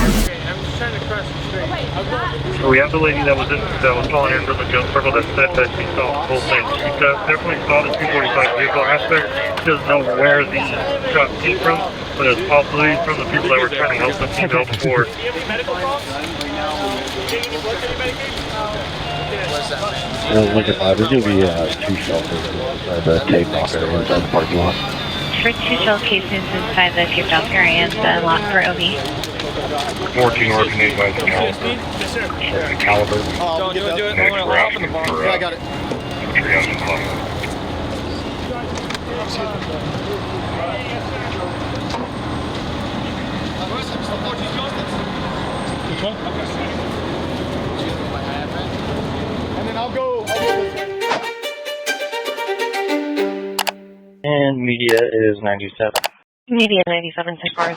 So we have the lady that was calling in from the jump circle that said that she saw the whole thing. She definitely saw the 245 vehicle aspect. She doesn't know where the shot came from, but it's possibly from the people that were trying to help the female before. Look at there's going to be 2 shelters inside the taped off area inside the parking lot. For 2 shell cases inside the taped off area and the lot for OB. 14 orphanage by the caliber. Yes, Caliber. Oh, do it. Next, we're I'll open the asking bar. for Yeah, I got it. triage and club. Which one? And then I'll go And media is 97. Media 97 so far.